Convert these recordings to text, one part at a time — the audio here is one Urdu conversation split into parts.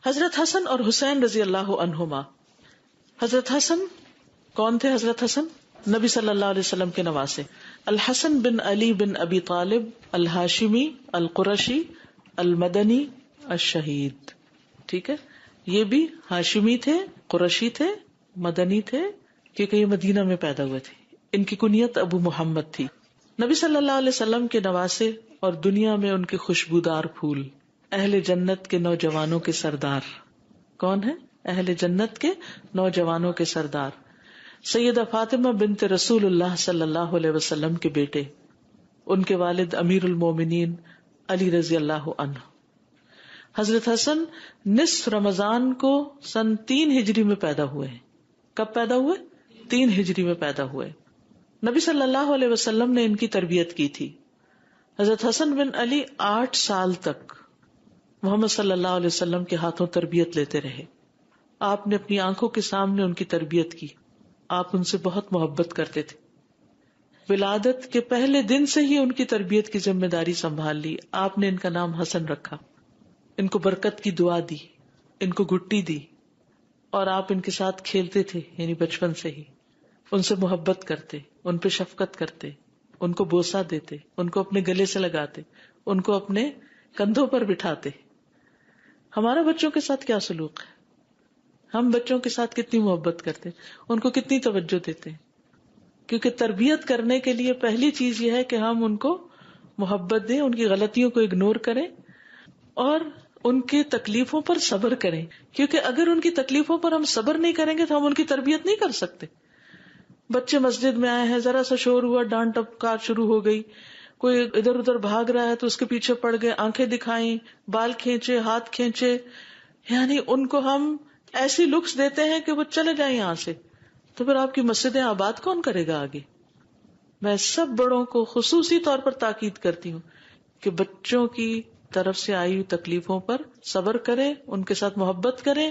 حضرت حسن اور حسین رضی اللہ عنہما. حضرت حسن کون تھے؟ حضرت حسن نبی صلی اللہ علیہ وسلم کے نواسے. الحسن بن علی بن ابی طالب الہاشمی القرشی المدنی الشہید. ٹھیک ہے، یہ بھی ہاشمی تھے، قرشی تھے، مدنی تھے، کیونکہ یہ مدینہ میں پیدا ہوئے تھے. ان کی کنیت ابو محمد تھی. نبی صلی اللہ علیہ وسلم کے نواسے اور دنیا میں ان کے خوشبودار پھول. اہل جنت کے نوجوانوں کے سردار. کون ہے؟ اہل جنت کے نوجوانوں کے سردار. سیدہ فاطمہ بنت رسول اللہ صلی اللہ علیہ وسلم کے بیٹے. ان کے والد امیر المومنین علی رضی اللہ عنہ. حضرت حسن نصف رمضان کو سن 3 ہجری میں پیدا ہوئے ہیں. کب پیدا ہوئے؟ 3 ہجری میں پیدا ہوئے. نبی صلی اللہ علیہ وسلم نے ان کی تربیت کی تھی. حضرت حسن بن علی 8 سال تک محمد صلی اللہ علیہ وسلم کے ہاتھوں تربیت لیتے رہے. آپ نے اپنی آنکھوں کے سامنے ان کی تربیت کی. آپ ان سے بہت محبت کرتے تھے. ولادت کے پہلے دن سے ہی ان کی تربیت کی ذمہ داری سنبھال لی. آپ نے ان کا نام حسن رکھا. ان کو برکت کی دعا دی، ان کو گٹی دی، اور آپ ان کے ساتھ کھیلتے تھے. یعنی بچپن سے ہی ان سے محبت کرتے، ان پہ شفقت کرتے، ان کو بوسہ دیتے، ان کو اپنے گلے سے لگاتے، ان کو اپنے کندھوں پر بٹھاتے. ہمارا بچوں کے ساتھ کیا سلوک ہے؟ ہم بچوں کے ساتھ کتنی محبت کرتے، ان کو کتنی توجہ دیتے ہیں. کیونکہ تربیت کرنے کے لیے پہلی چیز یہ ہے کہ ہم ان کو محبت دیں، ان کی غلطیوں کو اگنور کریں اور ان کی تکلیفوں پر صبر کریں. کیونکہ اگر ان کی تکلیفوں پر ہم صبر نہیں کریں گے تو ہم ان کی تربیت نہیں کر سکتے. بچے مسجد میں آئے ہیں، ذرا سا شور ہوا، ڈانٹ ٹپکار شروع ہو گئی، کوئی ادھر ادھر بھاگ رہا ہے تو اس کے پیچھے پڑ گئے، آنکھیں دکھائیں، بال کھینچے، ہاتھ کھینچے، یعنی ان کو ہم ایسی لکس دیتے ہیں کہ وہ چلے جائیں یہاں سے. تو پھر آپ کی مسجدیں آباد کون کرے گا آگے؟ میں سب بڑوں کو خصوصی طور پر تاکید کرتی ہوں کہ بچوں کی طرف سے آئی ہوئی تکلیفوں پر صبر کریں، ان کے ساتھ محبت کریں.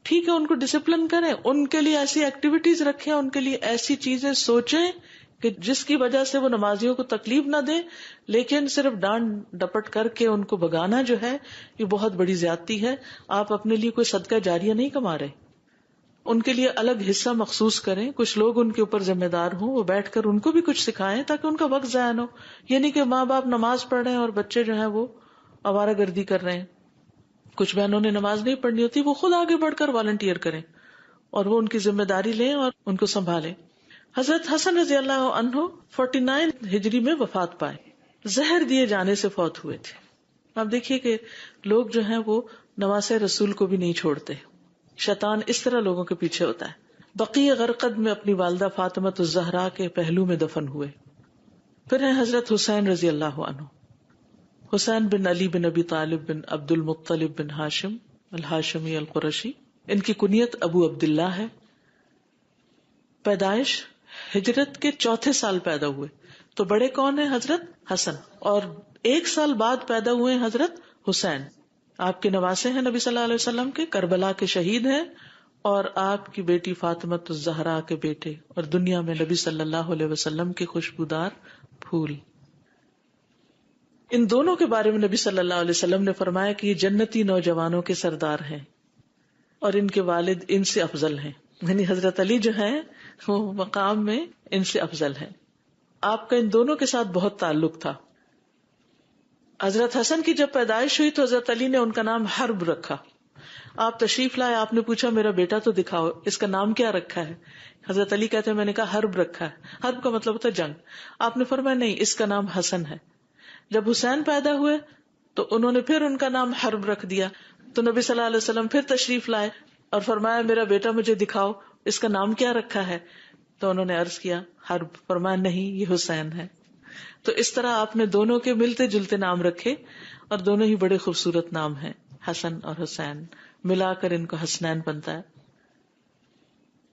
ٹھیک ہے، ان کو ڈسپلن کریں، ان کے لیے ایسی ایکٹیویٹیز رکھیں، ان کے لیے ایسی چیزیں سوچیں کہ جس کی وجہ سے وہ نمازیوں کو تکلیف نہ دیں. لیکن صرف ڈانٹ ڈپٹ کر کے ان کو بگانا جو ہے یہ بہت بڑی زیادتی ہے. آپ اپنے لیے کوئی صدقہ جاریہ نہیں کما رہے. ان کے لیے الگ حصہ مخصوص کریں، کچھ لوگ ان کے اوپر ذمہ دار ہوں، وہ بیٹھ کر ان کو بھی کچھ سکھائیں تاکہ ان کا وقت ضائع نہ ہو. یہ نہیں کہ ماں باپ نماز پڑھ رہے ہیں اور بچے جو ہیں وہ آوارہ گردی کر رہے ہیں. کچھ بہنوں نے نماز نہیں پڑھنی ہوتی، وہ خود آگے بڑھ کر والنٹیئر کریں اور وہ ان کی ذمہ داری لیں اور ان کو سنبھالیں. حضرت حسن رضی اللہ عنہ 49 ہجری میں وفات پائے. زہر دیے جانے سے فوت ہوئے تھے. آپ دیکھیے کہ لوگ جو ہیں وہ نواسے رسول کو بھی نہیں چھوڑتے. شیطان اس طرح لوگوں کے پیچھے ہوتا ہے. بقیع غرقد میں اپنی والدہ فاطمۃ الزہرا کے پہلو میں دفن ہوئے. پھر ہیں حضرت حسین رضی اللہ عنہ. حسین بن علی بن ابی طالب بن عبد المطلب بن ہاشم الہاشمی القرشی. ان کی کنیت ابو عبداللہ ہے. پیدائش ہجرت کے 4تھے سال پیدا ہوئے. تو بڑے کون ہیں؟ حضرت حسن. اور 1 سال بعد پیدا ہوئے حضرت حسین. آپ کے نواسے ہیں نبی صلی اللہ علیہ وسلم کے، کربلا کے شہید ہیں، اور آپ کی بیٹی فاطمۃ الزہرا کے بیٹے، اور دنیا میں نبی صلی اللہ علیہ وسلم کے خوشبودار پھول. ان دونوں کے بارے میں نبی صلی اللہ علیہ وسلم نے فرمایا کہ یہ جنتی نوجوانوں کے سردار ہیں اور ان کے والد ان سے افضل ہیں. یعنی حضرت علی جو ہیں وہ مقام میں ان سے افضل ہیں. آپ کا ان دونوں کے ساتھ بہت تعلق تھا. حضرت حسن کی جب پیدائش ہوئی تو حضرت علی نے ان کا نام حرب رکھا. آپ تشریف لائے، آپ نے پوچھا میرا بیٹا تو دکھاؤ، اس کا نام کیا رکھا ہے؟ حضرت علی کہتے ہیں میں نے کہا حرب رکھا ہے. حرب کا مطلب ہوتا ہے جنگ. آپ نے فرمایا نہیں، اس کا نام حسن ہے. جب حسین پیدا ہوئے تو انہوں نے پھر ان کا نام حرب رکھ دیا. تو نبی صلی اللہ علیہ وسلم پھر تشریف لائے اور فرمایا میرا بیٹا مجھے دکھاؤ، اس کا نام کیا رکھا ہے؟ تو انہوں نے عرض کیا حرب. فرمایا نہیں، یہ حسین ہے. تو اس طرح آپ نے دونوں کے ملتے جلتے نام رکھے اور دونوں ہی بڑے خوبصورت نام ہیں، حسن اور حسین. ملا کر ان کو حسنین بنتا ہے.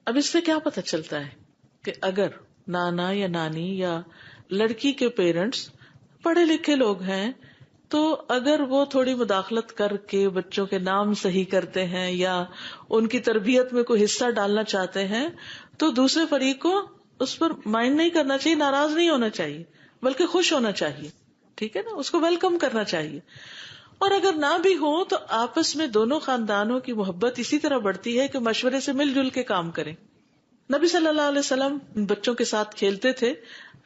اب اس سے کیا پتہ چلتا ہے کہ اگر نانا یا نانی یا لڑکی کے پیرنٹس پڑھے لکھے لوگ ہیں تو اگر وہ تھوڑی مداخلت کر کے بچوں کے نام صحیح کرتے ہیں یا ان کی تربیت میں کوئی حصہ ڈالنا چاہتے ہیں تو دوسرے فریق کو اس پر مائنڈ نہیں کرنا چاہیے، ناراض نہیں ہونا چاہیے، بلکہ خوش ہونا چاہیے. ٹھیک ہے نا، اس کو ویلکم کرنا چاہیے. اور اگر نہ بھی ہو تو آپس میں دونوں خاندانوں کی محبت اسی طرح بڑھتی ہے کہ مشورے سے مل جل کے کام کریں. نبی صلی اللہ علیہ وسلم بچوں کے ساتھ کھیلتے تھے.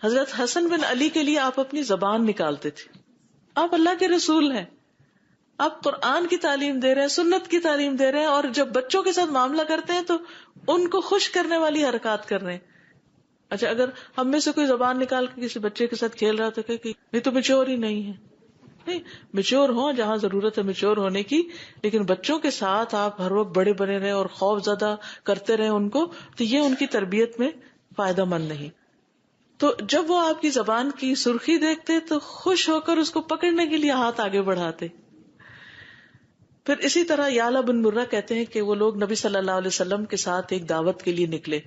حضرت حسن بن علی کے لیے آپ اپنی زبان نکالتے تھے. آپ اللہ کے رسول ہیں, آپ قرآن کی تعلیم دے رہے ہیں, سنت کی تعلیم دے رہے ہیں, اور جب بچوں کے ساتھ معاملہ کرتے ہیں تو ان کو خوش کرنے والی حرکات کر رہے ہیں. اچھا, اگر ہم میں سے کوئی زبان نکال کے کسی بچے کے ساتھ کھیل رہا تو کہ یہ تو میچور ہی نہیں ہے. نہیں, میچور ہوں جہاں ضرورت ہے میچور ہونے کی, لیکن بچوں کے ساتھ آپ ہر وقت بڑے بنے رہے اور خوف زدہ کرتے رہے ان کو, تو یہ ان کی تربیت میں فائدہ مند نہیں. تو جب وہ آپ کی زبان کی سرخی دیکھتے تو خوش ہو کر اس کو پکڑنے کے لیے ہاتھ آگے بڑھاتے. پھر اسی طرح یعلا بن مرہ کہتے ہیں کہ وہ لوگ نبی صلی اللہ علیہ وسلم کے ساتھ ایک دعوت کے لیے نکلے.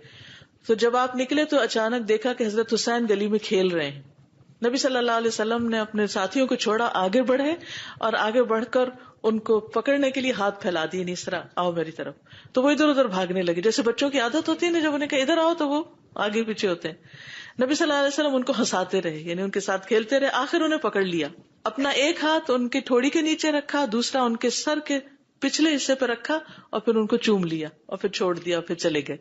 تو جب آپ نکلے تو اچانک دیکھا کہ حضرت حسین گلی میں کھیل رہے ہیں. نبی صلی اللہ علیہ وسلم نے اپنے ساتھیوں کو چھوڑا, آگے بڑھے اور آگے بڑھ کر ان کو پکڑنے کے لیے ہاتھ پھیلا دیے, اس طرح آؤ میری طرف. تو وہ ادھر ادھر بھاگنے لگے, جیسے بچوں کی عادت ہوتی ہے نا, جب انہیں کہا ادھر آؤ تو وہ آگے پیچھے ہوتے ہیں. نبی صلی اللہ علیہ وسلم ان کو ہنساتے رہے, یعنی ان کے ساتھ کھیلتے رہے. آخر انہیں پکڑ لیا, اپنا ایک ہاتھ ان کی ٹھوڑی کے نیچے رکھا, دوسرا ان کے سر کے پچھلے حصے پہ رکھا, اور پھر ان کو چوم لیا اور پھر چھوڑ دیا اور پھر چلے گئے.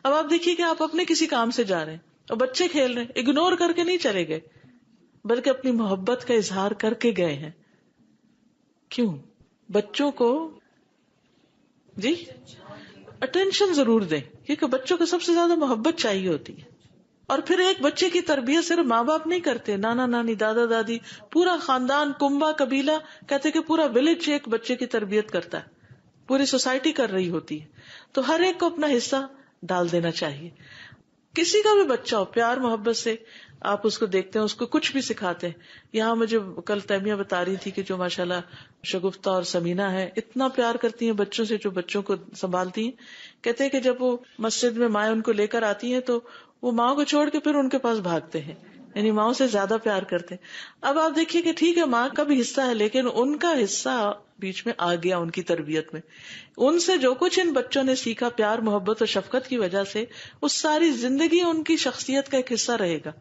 اب آپ دیکھیے کہ آپ اپنے کسی کام سے جا رہے ہیں اور بچے کھیل رہے ہیں, اگنور کر کے نہیں چلے گئے بلکہ اپنی محبت کا اظہار کر کے گئے ہیں. کیوں؟ بچوں کو جی اٹینشن ضرور دیں, کیونکہ بچوں کو سب سے زیادہ محبت چاہیے ہوتی ہے. اور پھر ایک بچے کی تربیت صرف ماں باپ نہیں کرتے, نانا نانی, دادا دادی, پورا خاندان, کنبا, قبیلہ, کہتے کہ پورا ولیج ایک بچے کی تربیت کرتا ہے, پوری سوسائٹی کر رہی ہوتی ہے. تو ہر ایک کو اپنا حصہ ڈال دینا چاہیے. کسی کا بھی بچہ ہو, پیار محبت سے آپ اس کو دیکھتے ہیں, اس کو کچھ بھی سکھاتے ہیں. یہاں مجھے کل تیمیہ بتا رہی تھی کہ جو ماشاءاللہ شگفتہ اور سمینہ ہے, اتنا پیار کرتی ہیں بچوں سے, جو بچوں کو سنبھالتی ہیں. کہتے ہیں کہ جب وہ مسجد میں مائیں ان کو لے کر آتی ہیں تو وہ ماں کو چھوڑ کے پھر ان کے پاس بھاگتے ہیں, یعنی ماں سے زیادہ پیار کرتے ہیں. اب آپ دیکھیے کہ ٹھیک ہے ماں کا بھی حصہ ہے, لیکن ان کا حصہ بیچ میں آ گیا ان کی تربیت میں. ان سے جو کچھ ان بچوں نے سیکھا پیار محبت اور شفقت کی وجہ سے, اس ساری زندگی ان کی شخصیت کا ایک حصہ رہے گا.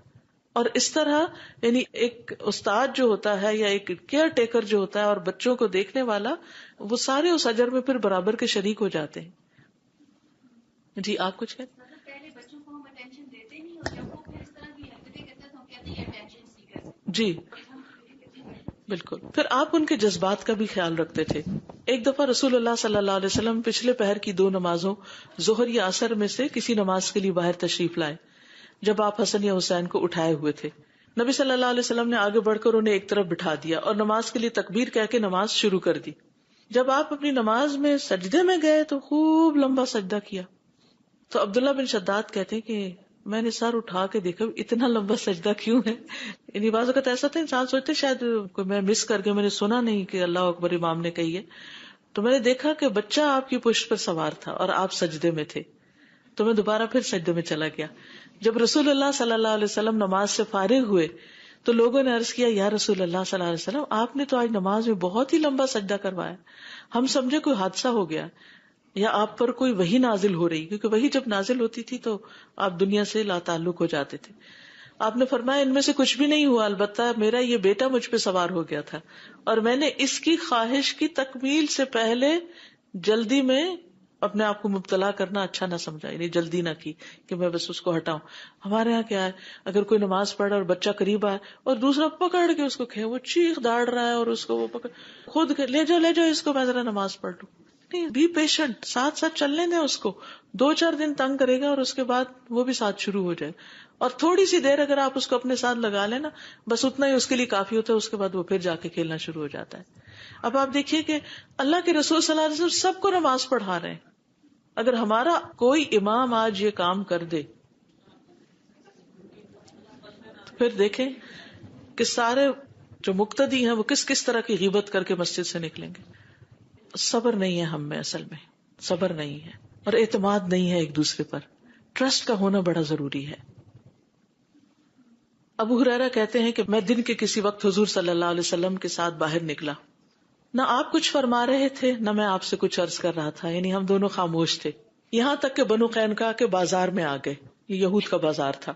اور اس طرح یعنی ایک استاد جو ہوتا ہے یا ایک کیئر ٹیکر جو ہوتا ہے اور بچوں کو دیکھنے والا, وہ سارے اس اجر میں پھر برابر کے شریک ہو جاتے ہیں. جی آپ کچھ کہتے ہیں؟ پہلے بچوں کو ہم اٹینشن دیتے نہیں, اور جب وہ پھر اس طرح کی حرکتیں کرتے ہیں تو ہم کہتے ہیں اٹینشن سیکر. جی بالکل. پھر آپ ان کے جذبات کا بھی خیال رکھتے تھے. ایک دفعہ رسول اللہ صلی اللہ علیہ وسلم پچھلے پہر کی 2 نمازوں ظہر یا عصر میں سے کسی نماز کے لیے باہر تشریف لائے, جب آپ حسن یا حسین کو اٹھائے ہوئے تھے. نبی صلی اللہ علیہ وسلم نے آگے بڑھ کر انہیں ایک طرف بٹھا دیا اور نماز کے لیے تکبیر کہہ کے نماز شروع کر دی. جب آپ اپنی نماز میں سجدے میں گئے تو خوب لمبا سجدہ کیا. تو عبداللہ بن شداد کہتے ہیں کہ میں نے سر اٹھا کے دیکھا اتنا لمبا سجدہ کیوں ہے. یعنی بعض اوقات ایسا تھا انسان سوچتے شاید کوئی میں مس کر کے میں نے سنا نہیں کہ اللہ اکبر امام نے کہی ہے. تو میں نے دیکھا کہ بچہ آپ کی پشت پر سوار تھا اور آپ سجدے میں تھے, تو میں دوبارہ پھر سجدے میں چلا گیا. جب رسول اللہ صلی اللہ علیہ وسلم نماز سے فارغ ہوئے تو لوگوں نے عرض کیا, یا رسول اللہ صلی اللہ علیہ وسلم آپ نے تو آج نماز میں بہت ہی لمبا سجدہ کروایا, ہم سمجھے کوئی حادثہ ہو گیا یا آپ پر کوئی وحی نازل ہو رہی, کیونکہ وحی جب نازل ہوتی تھی تو آپ دنیا سے لا تعلق ہو جاتے تھے. آپ نے فرمایا ان میں سے کچھ بھی نہیں ہوا, البتہ میرا یہ بیٹا مجھ پہ سوار ہو گیا تھا اور میں نے اس کی خواہش کی تکمیل سے پہلے جلدی میں اپنے آپ کو مبتلا کرنا اچھا نہ سمجھا, یعنی جلدی نہ کی کہ میں بس اس کو ہٹاؤں. ہمارے ہاں کیا ہے, اگر کوئی نماز پڑھا اور بچہ قریب آئے اور دوسرا پکڑ کے اس کو کھے, وہ چیخ داڑ رہا ہے اور اس کو وہ پکڑ خود لے جاؤ اس کو, میں ذرا نماز پڑھ لوں. نہیں, بی پیشنٹ, ساتھ ساتھ چلنے دیں اس کو. 2-4 دن تنگ کرے گا اور اس کے بعد وہ بھی ساتھ شروع ہو جائے. اور تھوڑی سی دیر اگر آپ اس کو اپنے ساتھ لگا لیں نا, بس اتنا ہی اس کے لیے کافی ہوتا ہے, اس کے بعد وہ پھر جا کے کھیلنا شروع ہو جاتا ہے. اب آپ دیکھیے کہ اللہ کے رسول صلی اللہ علیہ وسلم سب کو نماز پڑھا رہے ہیں. اگر ہمارا کوئی امام آج یہ کام کر دے تو پھر دیکھیں کہ سارے جو مقتدی ہیں وہ کس کس طرح کی غیبت کر کے مسجد سے نکلیں گے. صبر نہیں ہے ہم میں, اصل میں صبر نہیں ہے اور اعتماد نہیں ہے ایک دوسرے پر. ٹرسٹ کا ہونا بڑا ضروری ہے. ابو ہریرہ کہتے ہیں کہ میں دن کے کسی وقت حضور صلی اللہ علیہ وسلم کے ساتھ باہر نکلا, نہ آپ کچھ فرما رہے تھے نہ میں آپ سے کچھ عرض کر رہا تھا, یعنی ہم دونوں خاموش تھے, یہاں تک کہ بنو قینقاع کے بازار میں آ گئے, یہ یہود کا بازار تھا.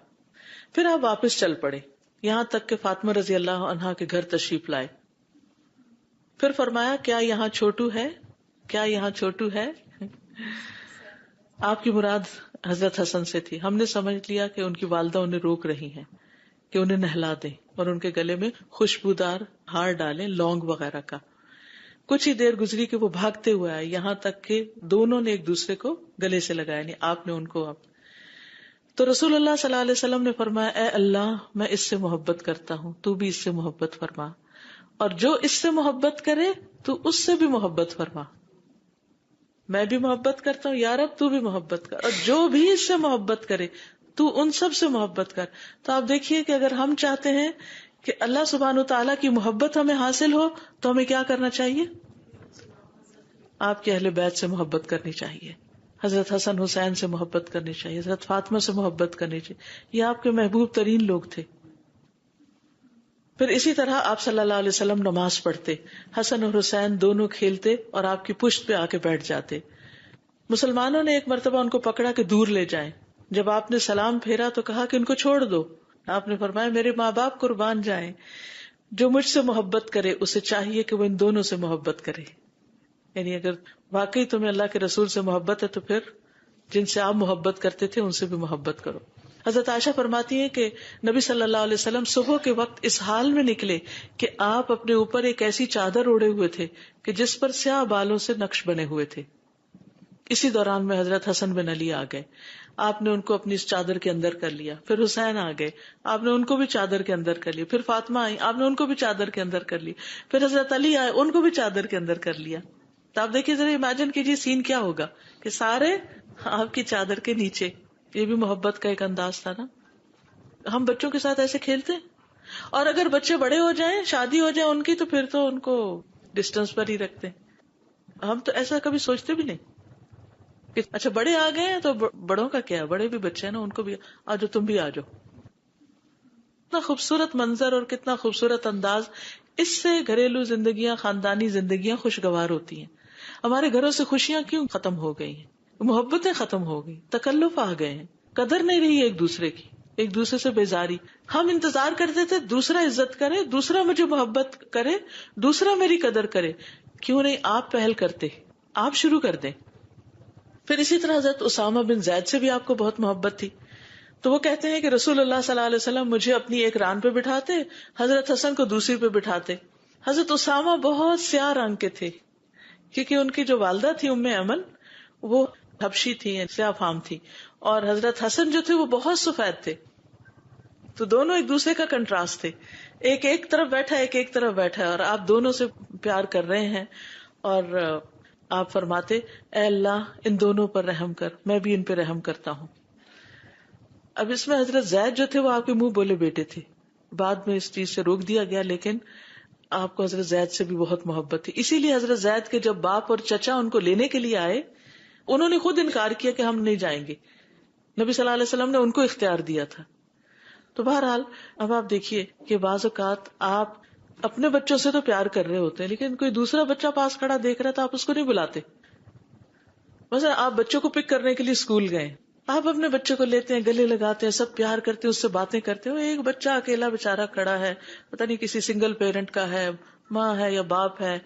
پھر آپ واپس چل پڑے, یہاں تک کہ فاطمہ رضی اللہ عنہا کے گھر تشریف لائے. پھر فرمایا کیا یہاں چھوٹو ہے، کیا یہاں چھوٹو ہے؟ آپ کی مراد حضرت حسن سے تھی. ہم نے سمجھ لیا کہ ان کی والدہ انہیں روک رہی ہیں کہ انہیں نہلا دیں اور ان کے گلے میں خوشبودار ہار ڈالیں، لونگ وغیرہ کا. کچھ ہی دیر گزری کہ وہ بھاگتے ہوئے آئے، یہاں تک کہ دونوں نے ایک دوسرے کو گلے سے لگایا، یعنی آپ نے ان کو. تو رسول اللہ صلی اللہ علیہ وسلم نے فرمایا اے اللہ میں اس سے محبت کرتا ہوں، تو بھی اس سے محبت فرما، اور جو اس سے محبت کرے تو اس سے بھی محبت فرما. میں بھی محبت کرتا ہوں یا رب، تو بھی محبت کر، اور جو بھی اس سے محبت کرے تو ان سب سے محبت کر. تو آپ دیکھیے کہ اگر ہم چاہتے ہیں کہ اللہ سبحانہ تعالیٰ کی محبت ہمیں حاصل ہو تو ہمیں کیا کرنا چاہیے؟ آپ کے اہل بیت سے محبت کرنی چاہیے، حضرت حسن حسین سے محبت کرنی چاہیے، حضرت فاطمہ سے محبت کرنی چاہیے. یہ آپ کے محبوب ترین لوگ تھے. پھر اسی طرح آپ صلی اللہ علیہ وسلم نماز پڑھتے، حسن اور حسین دونوں کھیلتے اور آپ کی پشت پہ آ کے بیٹھ جاتے. مسلمانوں نے ایک مرتبہ ان کو پکڑا کہ دور لے جائیں. جب آپ نے سلام پھیرا تو کہا کہ ان کو چھوڑ دو. آپ نے فرمایا میرے ماں باپ قربان جائیں، جو مجھ سے محبت کرے اسے چاہیے کہ وہ ان دونوں سے محبت کرے. یعنی اگر واقعی تمہیں اللہ کے رسول سے محبت ہے تو پھر جن سے آپ محبت کرتے تھے ان سے بھی محبت کرو. حضرت عائشہ فرماتی ہیں کہ نبی صلی اللہ علیہ وسلم صبح کے وقت اس حال میں نکلے کہ آپ اپنے اوپر ایک ایسی چادر اوڑے ہوئے تھے کہ جس پر سیاہ بالوں سے نقش بنے ہوئے تھے. اسی دوران میں حضرت حسن بن علی آ گئے، آپ نے ان کو اپنی اس چادر کے اندر کر لیا. پھر حسین آ گئے، آپ نے ان کو بھی چادر کے اندر کر لیا. پھر فاطمہ آئی، آپ نے ان کو بھی چادر کے اندر کر لی. پھر حضرت علی آئے، ان کو بھی چادر کے اندر کر لیا. تو آپ دیکھیے ذرا امیجن کیجیے سین کیا ہوگا کہ سارے آپ کی چادر کے نیچے. یہ بھی محبت کا ایک انداز تھا نا. ہم بچوں کے ساتھ ایسے کھیلتے ہیں، اور اگر بچے بڑے ہو جائیں، شادی ہو جائے ان کی، تو پھر تو ان کو ڈسٹینس پر ہی رکھتے ہیں. ہم تو ایسا کبھی سوچتے بھی نہیں کہ اچھا بڑے آ گئے ہیں تو بڑوں کا کیا، بڑے بھی بچے ہیں نا، ان کو بھی آجو، تم بھی آجو. کتنا خوبصورت منظر اور کتنا خوبصورت انداز. اس سے گھریلو زندگیاں، خاندانی زندگیاں خوشگوار ہوتی ہیں. ہمارے گھروں سے خوشیاں کیوں ختم ہو گئی ہیں؟ محبتیں ختم ہو گئی، تکلف آ گئے ہیں، قدر نہیں رہی ایک دوسرے کی، ایک دوسرے سے بیزاری. ہم انتظار کرتے تھے دوسرا عزت کرے، دوسرا مجھے محبت کرے، دوسرا میری قدر کرے. کیوں نہیں آپ پہل کرتے، آپ شروع کر دیں. پھر اسی طرح حضرت اسامہ بن زید سے بھی آپ کو بہت محبت تھی. تو وہ کہتے ہیں کہ رسول اللہ صلی اللہ علیہ وسلم مجھے اپنی ایک ران پہ بٹھاتے، حضرت حسن کو دوسری پہ بٹھاتے. حضرت اسامہ بہت سیاہ رنگ کے تھے کیونکہ ان کی جو والدہ تھی ام ایمن وہ حبشی تھی، سیاہ فام تھی، اور حضرت حسن جو تھے وہ بہت سفید تھے. تو دونوں ایک دوسرے کا کنٹراسٹ تھے، ایک طرف بیٹھا ایک طرف بیٹھا، اور آپ دونوں سے پیار کر رہے ہیں. اور آپ فرماتے اے اللہ ان دونوں پر رحم کر، میں بھی ان پہ رحم کرتا ہوں. اب اس میں حضرت زید جو تھے وہ آپ کے منہ بولے بیٹے تھے، بعد میں اس چیز سے روک دیا گیا، لیکن آپ کو حضرت زید سے بھی بہت محبت تھی. اسی لیے حضرت زید کے جب باپ اور چچا ان کو لینے کے لیے آئے، انہوں نے خود انکار کیا کہ ہم نہیں جائیں گے. نبی صلی اللہ علیہ وسلم نے ان کو اختیار دیا تھا. تو بہرحال اب آپ دیکھیے کہ بعض اوقات آپ اپنے بچوں سے تو پیار کر رہے ہوتے ہیں، لیکن کوئی دوسرا بچہ پاس کھڑا دیکھ رہا تو آپ اس کو نہیں بلاتے. مثلا آپ بچوں کو پک کرنے کے لیے اسکول گئے، آپ اپنے بچے کو لیتے ہیں، گلے لگاتے ہیں، سب پیار کرتے ہیں، اس سے باتیں کرتے ہیں. ایک بچہ اکیلا بےچارا کھڑا ہے، پتہ نہیں کسی سنگل پیرنٹ کا ہے، ماں ہے یا باپ ہے،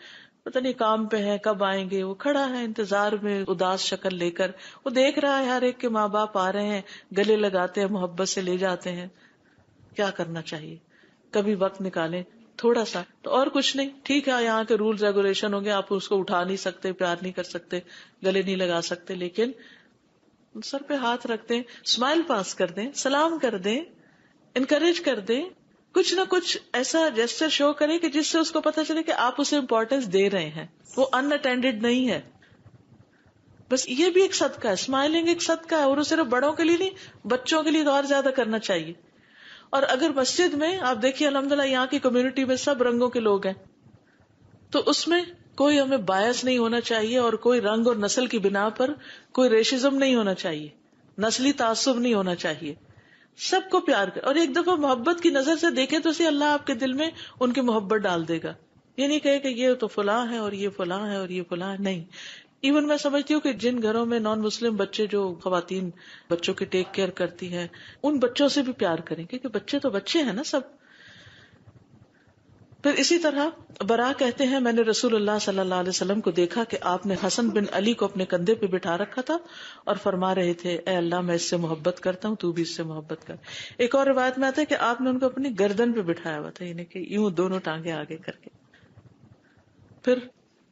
پتہ نہیں کام پہ ہے، کب آئیں گے. وہ کھڑا ہے انتظار میں اداس شکل لے کر، وہ دیکھ رہا ہے ہر ایک کے ماں باپ آ رہے ہیں، گلے لگاتے ہیں، محبت سے لے جاتے ہیں. کیا کرنا چاہیے؟ کبھی وقت نکالیں تھوڑا سا، تو اور کچھ نہیں. ٹھیک ہے یہاں کے رولز ریگولیشن ہوں گے، آپ اس کو اٹھا نہیں سکتے، پیار نہیں کر سکتے، گلے نہیں لگا سکتے، لیکن سر پہ ہاتھ رکھ دیں، اسمائل پاس کر دیں، سلام کر دیں، انکریج کر دیں. کچھ نہ کچھ ایسا جیسچر شو کریں کہ جس سے اس کو پتہ چلے کہ آپ اسے امپورٹینس دے رہے ہیں، وہ ان اٹینڈیڈ نہیں ہے. بس یہ بھی ایک صدقہ ہے، اسمائلنگ ایک صدقہ ہے، اور وہ صرف بڑوں کے لیے نہیں، بچوں کے لیے تو اور زیادہ کرنا چاہیے. اور اگر مسجد میں آپ دیکھیے الحمدللہ یہاں کی کمیونٹی میں سب رنگوں کے لوگ ہیں، تو اس میں کوئی ہمیں باعث نہیں ہونا چاہیے، اور کوئی رنگ اور نسل کی بنا پر کوئی ریشزم نہیں ہونا چاہیے، نسلی تعصب نہیں ہونا چاہیے. سب کو پیار کر، اور ایک دفعہ محبت کی نظر سے دیکھیں تو اسی اللہ آپ کے دل میں ان کی محبت ڈال دے گا. یہ نہیں کہے کہ یہ تو فلاں ہے اور یہ فلاں ہے اور یہ فلاں ہے، نہیں. ایون میں سمجھتی ہوں کہ جن گھروں میں نان مسلم بچے، جو خواتین بچوں کی ٹیک کیئر کرتی ہیں، ان بچوں سے بھی پیار کریں، کیونکہ بچے تو بچے ہیں نا سب. پھر اسی طرح برا کہتے ہیں میں نے رسول اللہ صلی اللہ علیہ وسلم کو دیکھا کہ آپ نے حسن بن علی کو اپنے کندھے پہ بٹھا رکھا تھا اور فرما رہے تھے اے اللہ میں اس سے محبت کرتا ہوں تو بھی اس سے محبت کر. ایک اور روایت میں آتا ہے کہ آپ نے ان کو اپنی گردن پہ بٹھایا ہوا تھا، یعنی کہ یوں دونوں ٹانگیں آگے کر کے. پھر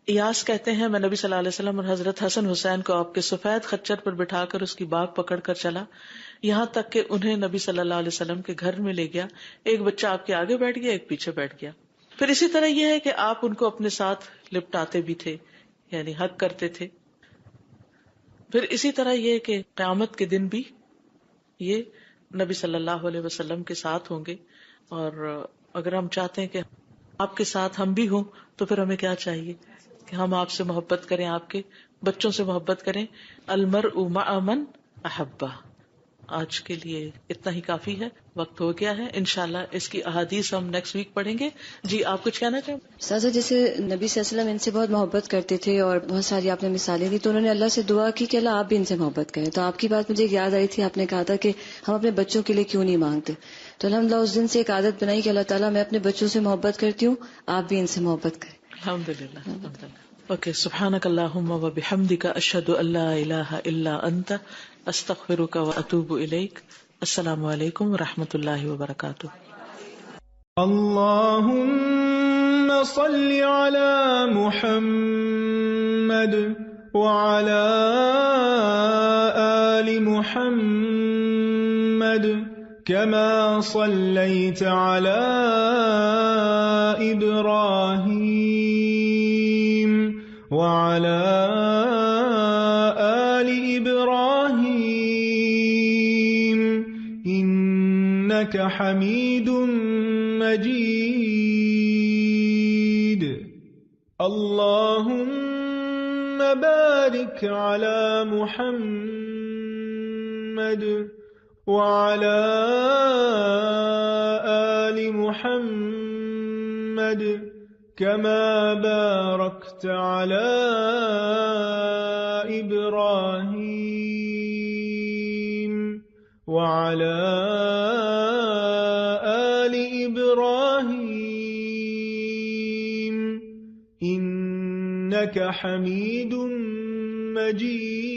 ایاس کہتے ہیں میں نبی صلی اللہ علیہ وسلم اور حضرت حسن حسین کو آپ کے سفید خچر پر بٹھا کر اس کی باگ پکڑ کر چلا، یہاں تک کہ انہیں نبی صلی اللہ علیہ وسلم کے گھر میں لے گیا. ایک بچہ آپ کے آگے بیٹھ گیا، ایک پیچھے بیٹھ گیا. پھر اسی طرح یہ ہے کہ آپ ان کو اپنے ساتھ لپٹاتے بھی تھے، یعنی حق کرتے تھے. پھر اسی طرح یہ کہ قیامت کے دن بھی یہ نبی صلی اللہ علیہ وسلم کے ساتھ ہوں گے. اور اگر ہم چاہتے ہیں کہ آپ کے ساتھ ہم بھی ہوں تو پھر ہمیں کیا چاہیے کہ ہم آپ سے محبت کریں، آپ کے بچوں سے محبت کریں. المرء مع من احبہ. آج کے لیے اتنا ہی کافی ہے، وقت ہو گیا ہے. انشاءاللہ اس کی احادیث ہم نیکسٹ ویک پڑھیں گے. جی آپ کچھ کہنا چاہیں؟ سازا جیسے نبی صلی اللہ علیہ وسلم ان سے بہت محبت کرتے تھے اور بہت ساری آپ نے مثالیں دی، تو انہوں نے اللہ سے دعا کی کہ اللہ آپ بھی ان سے محبت کریں. تو آپ کی بات مجھے یاد آئی تھی، آپ نے کہا تھا کہ ہم اپنے بچوں کے لیے کیوں نہیں مانگتے. تو الحمدللہ اس دن سے ایک عادت بنائی کہ اللہ تعالیٰ میں اپنے بچوں سے محبت کرتی ہوں، آپ بھی ان سے محبت کریں. الحمدللہ. اوکے، سبحانک اللہم و بحمدک، اشہد ان لا الہ الا انت، استغفرک و اتوب الیک. السلام علیکم و رحمۃ اللہ وبرکاتہ. اللهم صل على محمد وعلى آل محمد كما صليت على إبراهيم وعلى آل إبراهيم إنك حميد مجيد. اللهم بارك على محمد وعلى آل محمد كما باركت على إبراهيم وعلى آل إبراهيم إنك حميد مجيد.